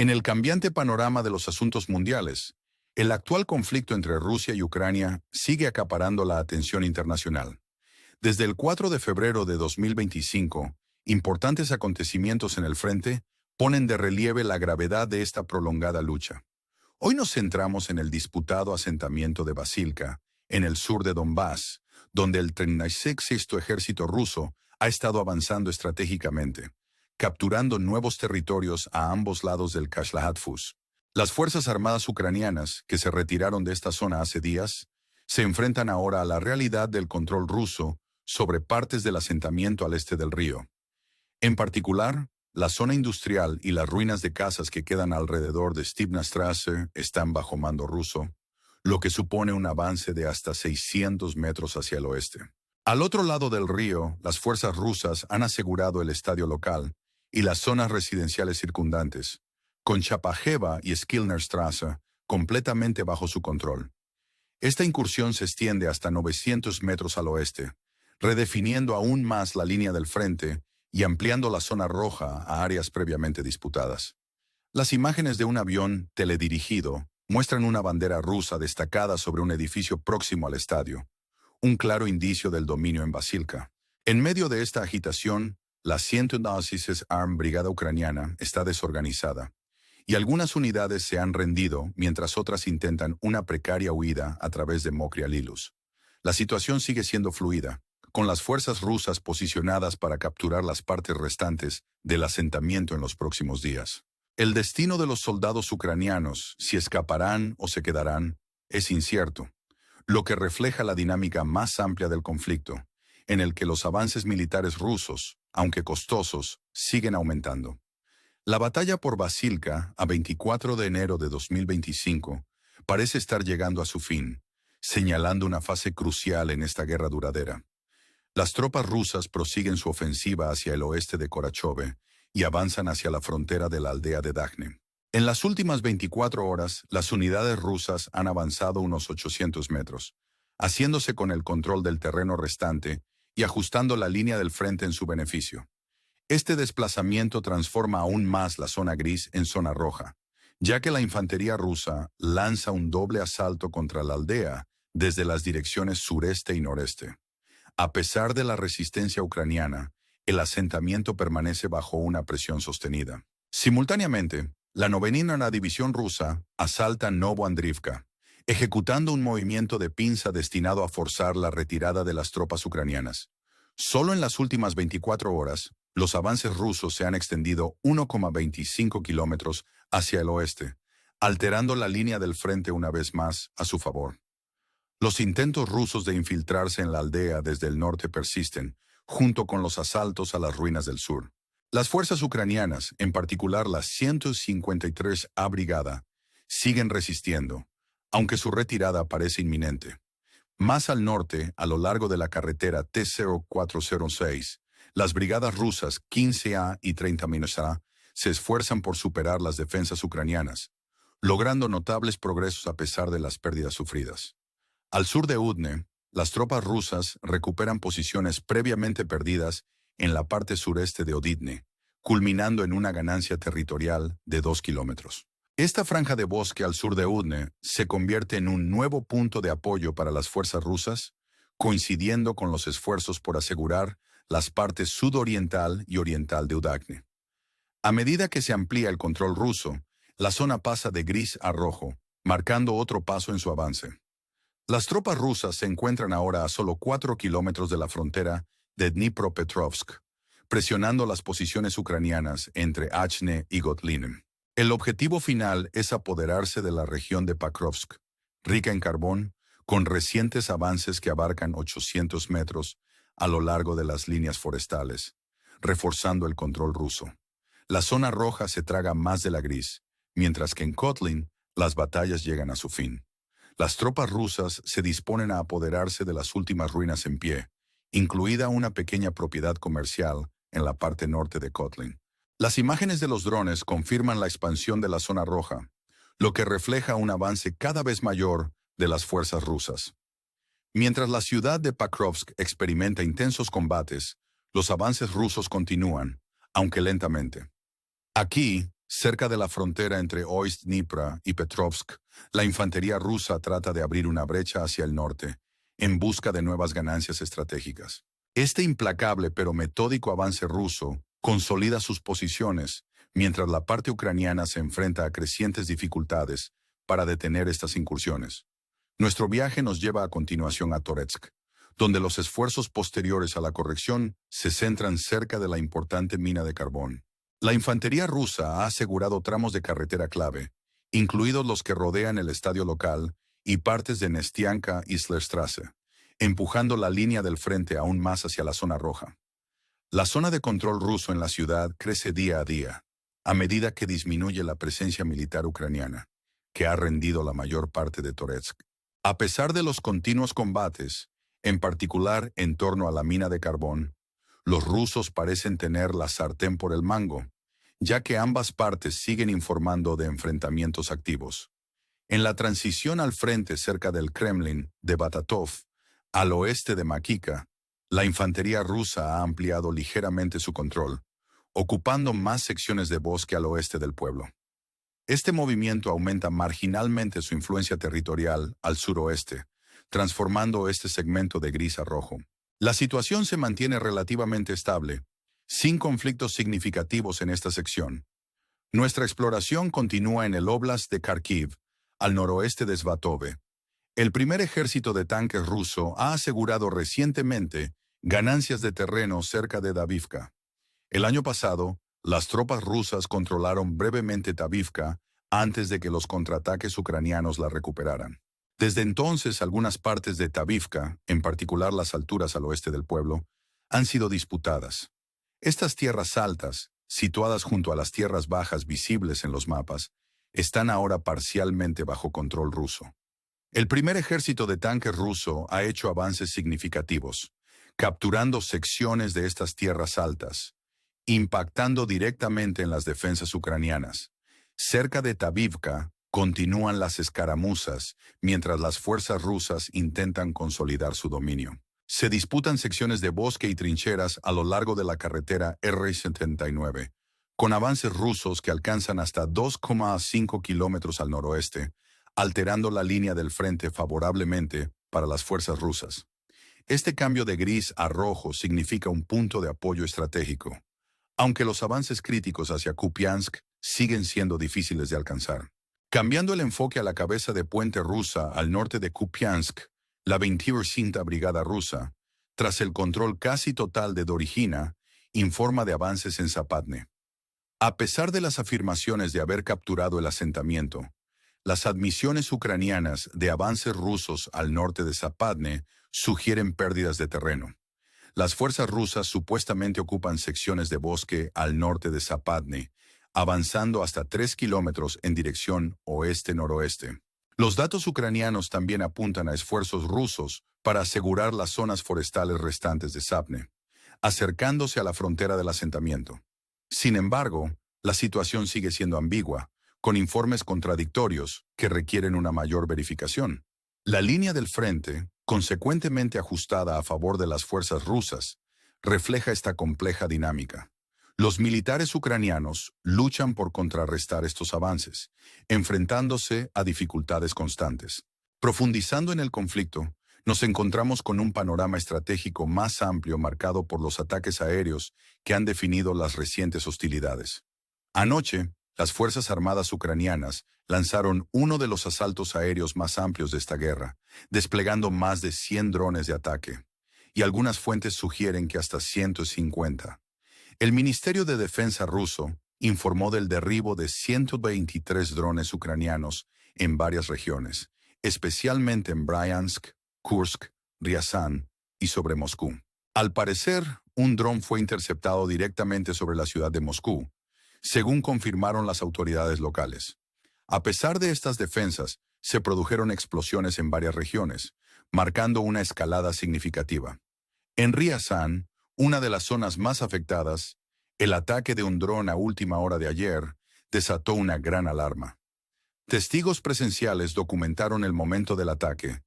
En el cambiante panorama de los asuntos mundiales, el actual conflicto entre Rusia y Ucrania sigue acaparando la atención internacional. Desde el 4 de febrero de 2025, importantes acontecimientos en el frente ponen de relieve la gravedad de esta prolongada lucha. Hoy nos centramos en el disputado asentamiento de Basilka, en el sur de Donbass, donde el 36º Ejército ruso ha estado avanzando estratégicamente, capturando nuevos territorios a ambos lados del Kashlahatfus. Las Fuerzas Armadas ucranianas, que se retiraron de esta zona hace días, se enfrentan ahora a la realidad del control ruso sobre partes del asentamiento al este del río. En particular, la zona industrial y las ruinas de casas que quedan alrededor de Stibna Strasse están bajo mando ruso, lo que supone un avance de hasta 600 metros hacia el oeste. Al otro lado del río, las fuerzas rusas han asegurado el estadio local y las zonas residenciales circundantes, con Chapajeva y Skilnerstrasse completamente bajo su control. Esta incursión se extiende hasta 900 metros al oeste, redefiniendo aún más la línea del frente y ampliando la zona roja a áreas previamente disputadas. Las imágenes de un avión teledirigido muestran una bandera rusa destacada sobre un edificio próximo al estadio, un claro indicio del dominio en Basilka. En medio de esta agitación, la 126th Armed Brigada ucraniana está desorganizada, y algunas unidades se han rendido mientras otras intentan una precaria huida a través de Mokria Lilus. La situación sigue siendo fluida, con las fuerzas rusas posicionadas para capturar las partes restantes del asentamiento en los próximos días. El destino de los soldados ucranianos, si escaparán o se quedarán, es incierto, lo que refleja la dinámica más amplia del conflicto, en el que los avances militares rusos, aunque costosos, siguen aumentando. La batalla por Basilka, a 24 de enero de 2025, parece estar llegando a su fin, señalando una fase crucial en esta guerra duradera. Las tropas rusas prosiguen su ofensiva hacia el oeste de Korachove y avanzan hacia la frontera de la aldea de Dakhne. En las últimas 24 horas, las unidades rusas han avanzado unos 800 metros, haciéndose con el control del terreno restante y ajustando la línea del frente en su beneficio. Este desplazamiento transforma aún más la zona gris en zona roja, ya que la infantería rusa lanza un doble asalto contra la aldea desde las direcciones sureste y noreste. A pesar de la resistencia ucraniana, el asentamiento permanece bajo una presión sostenida. Simultáneamente, la 9ª División rusa asalta Novoandrivka, ejecutando un movimiento de pinza destinado a forzar la retirada de las tropas ucranianas. Solo en las últimas 24 horas, los avances rusos se han extendido 1,25 kilómetros hacia el oeste, alterando la línea del frente una vez más a su favor. Los intentos rusos de infiltrarse en la aldea desde el norte persisten, junto con los asaltos a las ruinas del sur. Las fuerzas ucranianas, en particular la 153A Brigada, siguen resistiendo, aunque su retirada parece inminente. Más al norte, a lo largo de la carretera T-0406, las brigadas rusas 15A y 30-A se esfuerzan por superar las defensas ucranianas, logrando notables progresos a pesar de las pérdidas sufridas. Al sur de Udne, las tropas rusas recuperan posiciones previamente perdidas en la parte sureste de Odidne, culminando en una ganancia territorial de 2 kilómetros. Esta franja de bosque al sur de Udne se convierte en un nuevo punto de apoyo para las fuerzas rusas, coincidiendo con los esfuerzos por asegurar las partes sudoriental y oriental de Udakne. A medida que se amplía el control ruso, la zona pasa de gris a rojo, marcando otro paso en su avance. Las tropas rusas se encuentran ahora a solo 4 kilómetros de la frontera de Dnipropetrovsk, presionando las posiciones ucranianas entre Achne y Gotlinen. El objetivo final es apoderarse de la región de Pakrovsk, rica en carbón, con recientes avances que abarcan 800 metros a lo largo de las líneas forestales, reforzando el control ruso. La zona roja se traga más de la gris, mientras que en Kotlin las batallas llegan a su fin. Las tropas rusas se disponen a apoderarse de las últimas ruinas en pie, incluida una pequeña propiedad comercial en la parte norte de Kotlin. Las imágenes de los drones confirman la expansión de la zona roja, lo que refleja un avance cada vez mayor de las fuerzas rusas. Mientras la ciudad de Pakrovsk experimenta intensos combates, los avances rusos continúan, aunque lentamente. Aquí Cerca de la frontera entre Oist-Dnipro y Petrovsk, la infantería rusa trata de abrir una brecha hacia el norte, en busca de nuevas ganancias estratégicas. Este implacable pero metódico avance ruso consolida sus posiciones, mientras la parte ucraniana se enfrenta a crecientes dificultades para detener estas incursiones. Nuestro viaje nos lleva a continuación a Toretsk, donde los esfuerzos posteriores a la corrección se centran cerca de la importante mina de carbón. La infantería rusa ha asegurado tramos de carretera clave, incluidos los que rodean el estadio local y partes de Nestianka y Islerstrasse, empujando la línea del frente aún más hacia la zona roja. La zona de control ruso en la ciudad crece día a día, a medida que disminuye la presencia militar ucraniana, que ha rendido la mayor parte de Toretsk. A pesar de los continuos combates, en particular en torno a la mina de carbón, los rusos parecen tener la sartén por el mango, ya que ambas partes siguen informando de enfrentamientos activos. En la transición al frente cerca del Kremlin de Batatov, al oeste de Makivka, la infantería rusa ha ampliado ligeramente su control, ocupando más secciones de bosque al oeste del pueblo. Este movimiento aumenta marginalmente su influencia territorial al suroeste, transformando este segmento de gris a rojo. La situación se mantiene relativamente estable, sin conflictos significativos en esta sección. Nuestra exploración continúa en el Oblast de Kharkiv, al noroeste de Svatove. El primer ejército de tanques ruso ha asegurado recientemente ganancias de terreno cerca de Davivka. El año pasado, las tropas rusas controlaron brevemente Davivka antes de que los contraataques ucranianos la recuperaran. Desde entonces, algunas partes de Davivka, en particular las alturas al oeste del pueblo, han sido disputadas. Estas tierras altas, situadas junto a las tierras bajas visibles en los mapas, están ahora parcialmente bajo control ruso. El primer ejército de tanques ruso ha hecho avances significativos, capturando secciones de estas tierras altas, impactando directamente en las defensas ucranianas. Cerca de Davivka continúan las escaramuzas, mientras las fuerzas rusas intentan consolidar su dominio. Se disputan secciones de bosque y trincheras a lo largo de la carretera R-79, con avances rusos que alcanzan hasta 2,5 kilómetros al noroeste, alterando la línea del frente favorablemente para las fuerzas rusas. Este cambio de gris a rojo significa un punto de apoyo estratégico, aunque los avances críticos hacia Kupiansk siguen siendo difíciles de alcanzar. Cambiando el enfoque a la cabeza de puente rusa al norte de Kupiansk, la 25ª Brigada rusa, tras el control casi total de Dorigina, informa de avances en Zapadne. A pesar de las afirmaciones de haber capturado el asentamiento, las admisiones ucranianas de avances rusos al norte de Zapadne sugieren pérdidas de terreno. Las fuerzas rusas supuestamente ocupan secciones de bosque al norte de Zapadne, avanzando hasta 3 kilómetros en dirección oeste-noroeste. Los datos ucranianos también apuntan a esfuerzos rusos para asegurar las zonas forestales restantes de Zapadne, acercándose a la frontera del asentamiento. Sin embargo, la situación sigue siendo ambigua, con informes contradictorios que requieren una mayor verificación. La línea del frente, consecuentemente ajustada a favor de las fuerzas rusas, refleja esta compleja dinámica. Los militares ucranianos luchan por contrarrestar estos avances, enfrentándose a dificultades constantes. Profundizando en el conflicto, nos encontramos con un panorama estratégico más amplio marcado por los ataques aéreos que han definido las recientes hostilidades. Anoche, las Fuerzas Armadas ucranianas lanzaron uno de los asaltos aéreos más amplios de esta guerra, desplegando más de 100 drones de ataque, y algunas fuentes sugieren que hasta 150. El Ministerio de Defensa ruso informó del derribo de 123 drones ucranianos en varias regiones, especialmente en Bryansk, Kursk, Ryazan y sobre Moscú. Al parecer, un dron fue interceptado directamente sobre la ciudad de Moscú, según confirmaron las autoridades locales. A pesar de estas defensas, se produjeron explosiones en varias regiones, marcando una escalada significativa. En Ryazan, una de las zonas más afectadas, el ataque de un dron a última hora de ayer desató una gran alarma. Testigos presenciales documentaron el momento del ataque,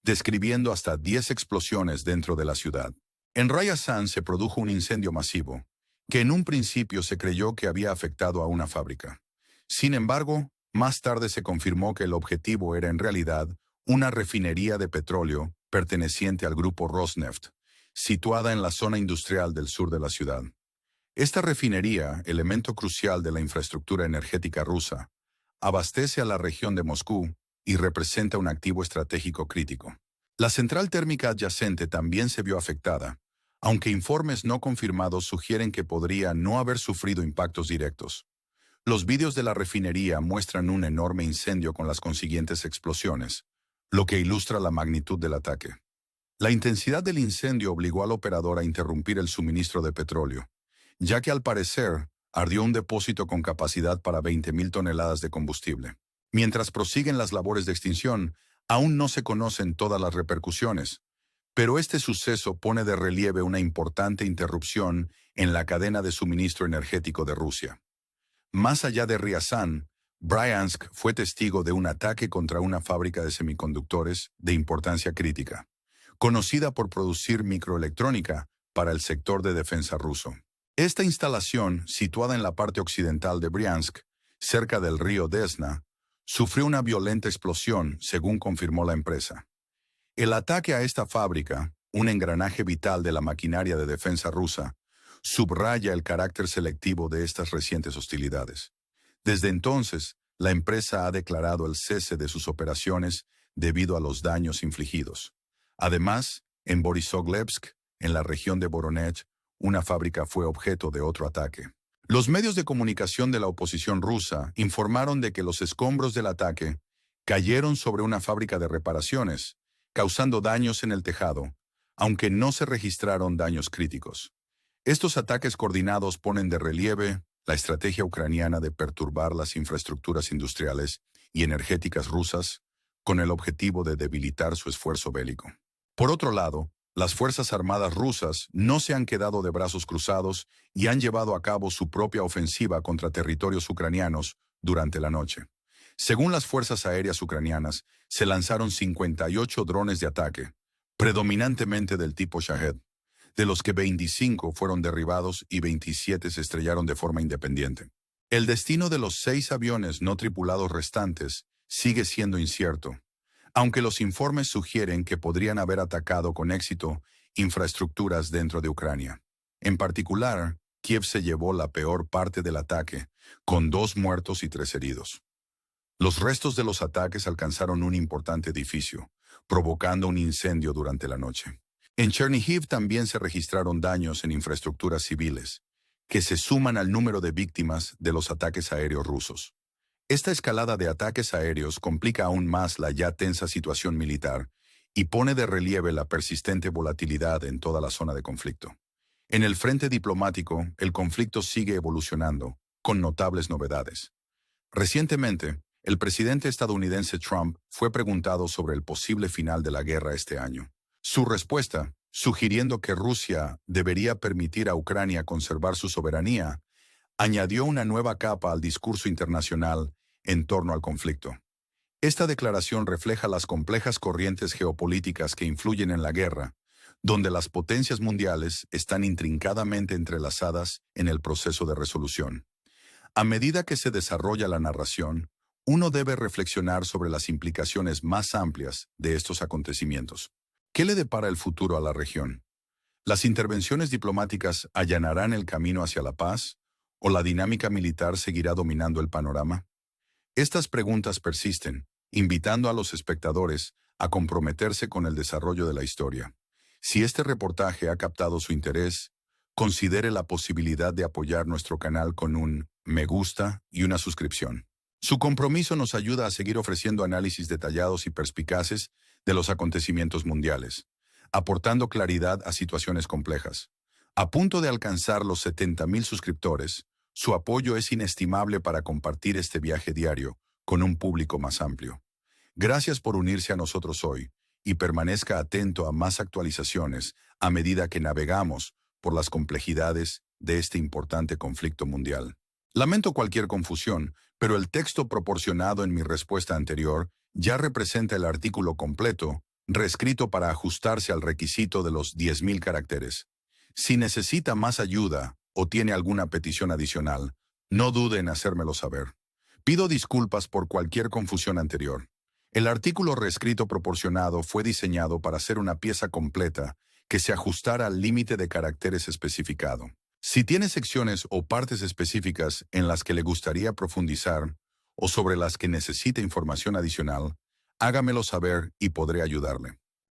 describiendo hasta 10 explosiones dentro de la ciudad. En Ryazan se produjo un incendio masivo, que en un principio se creyó que había afectado a una fábrica. Sin embargo, más tarde se confirmó que el objetivo era en realidad una refinería de petróleo perteneciente al grupo Rosneft, situada en la zona industrial del sur de la ciudad. Esta refinería, elemento crucial de la infraestructura energética rusa, abastece a la región de Moscú y representa un activo estratégico crítico. La central térmica adyacente también se vio afectada, aunque informes no confirmados sugieren que podría no haber sufrido impactos directos. Los vídeos de la refinería muestran un enorme incendio con las consiguientes explosiones, lo que ilustra la magnitud del ataque. La intensidad del incendio obligó al operador a interrumpir el suministro de petróleo, ya que al parecer ardió un depósito con capacidad para 20.000 toneladas de combustible. Mientras prosiguen las labores de extinción, aún no se conocen todas las repercusiones, pero este suceso pone de relieve una importante interrupción en la cadena de suministro energético de Rusia. Más allá de Ryazán, Bryansk fue testigo de un ataque contra una fábrica de semiconductores de importancia crítica, conocida por producir microelectrónica para el sector de defensa ruso. Esta instalación, situada en la parte occidental de Bryansk, cerca del río Desna, sufrió una violenta explosión, según confirmó la empresa. El ataque a esta fábrica, un engranaje vital de la maquinaria de defensa rusa, subraya el carácter selectivo de estas recientes hostilidades. Desde entonces, la empresa ha declarado el cese de sus operaciones debido a los daños infligidos. Además, en Borisovlevsk, en la región de Voronezh, una fábrica fue objeto de otro ataque. Los medios de comunicación de la oposición rusa informaron de que los escombros del ataque cayeron sobre una fábrica de reparaciones, causando daños en el tejado, aunque no se registraron daños críticos. Estos ataques coordinados ponen de relieve la estrategia ucraniana de perturbar las infraestructuras industriales y energéticas rusas con el objetivo de debilitar su esfuerzo bélico. Por otro lado, las Fuerzas Armadas rusas no se han quedado de brazos cruzados y han llevado a cabo su propia ofensiva contra territorios ucranianos durante la noche. Según las Fuerzas Aéreas ucranianas, se lanzaron 58 drones de ataque, predominantemente del tipo Shahed, de los que 25 fueron derribados y 27 se estrellaron de forma independiente. El destino de los 6 aviones no tripulados restantes sigue siendo incierto, aunque los informes sugieren que podrían haber atacado con éxito infraestructuras dentro de Ucrania. En particular, Kiev se llevó la peor parte del ataque, con 2 muertos y 3 heridos. Los restos de los ataques alcanzaron un importante edificio, provocando un incendio durante la noche. En Chernihiv también se registraron daños en infraestructuras civiles, que se suman al número de víctimas de los ataques aéreos rusos. Esta escalada de ataques aéreos complica aún más la ya tensa situación militar y pone de relieve la persistente volatilidad en toda la zona de conflicto. En el frente diplomático, el conflicto sigue evolucionando, con notables novedades. Recientemente, el presidente estadounidense Trump fue preguntado sobre el posible final de la guerra este año. Su respuesta, sugiriendo que Rusia debería permitir a Ucrania conservar su soberanía, añadió una nueva capa al discurso internacional en torno al conflicto. Esta declaración refleja las complejas corrientes geopolíticas que influyen en la guerra, donde las potencias mundiales están intrincadamente entrelazadas en el proceso de resolución. A medida que se desarrolla la narración, uno debe reflexionar sobre las implicaciones más amplias de estos acontecimientos. ¿Qué le depara el futuro a la región? ¿Las intervenciones diplomáticas allanarán el camino hacia la paz? ¿O la dinámica militar seguirá dominando el panorama? Estas preguntas persisten, invitando a los espectadores a comprometerse con el desarrollo de la historia. Si este reportaje ha captado su interés, considere la posibilidad de apoyar nuestro canal con un me gusta y una suscripción. Su compromiso nos ayuda a seguir ofreciendo análisis detallados y perspicaces de los acontecimientos mundiales, aportando claridad a situaciones complejas. A punto de alcanzar los 70.000 suscriptores, su apoyo es inestimable para compartir este viaje diario con un público más amplio. Gracias por unirse a nosotros hoy y permanezca atento a más actualizaciones a medida que navegamos por las complejidades de este importante conflicto mundial. Lamento cualquier confusión, pero el texto proporcionado en mi respuesta anterior ya representa el artículo completo, reescrito para ajustarse al requisito de los 10.000 caracteres. Si necesita más ayuda o tiene alguna petición adicional, no dude en hacérmelo saber. Pido disculpas por cualquier confusión anterior. El artículo reescrito proporcionado fue diseñado para ser una pieza completa que se ajustara al límite de caracteres especificado. Si tiene secciones o partes específicas en las que le gustaría profundizar o sobre las que necesite información adicional, hágamelo saber y podré ayudarle.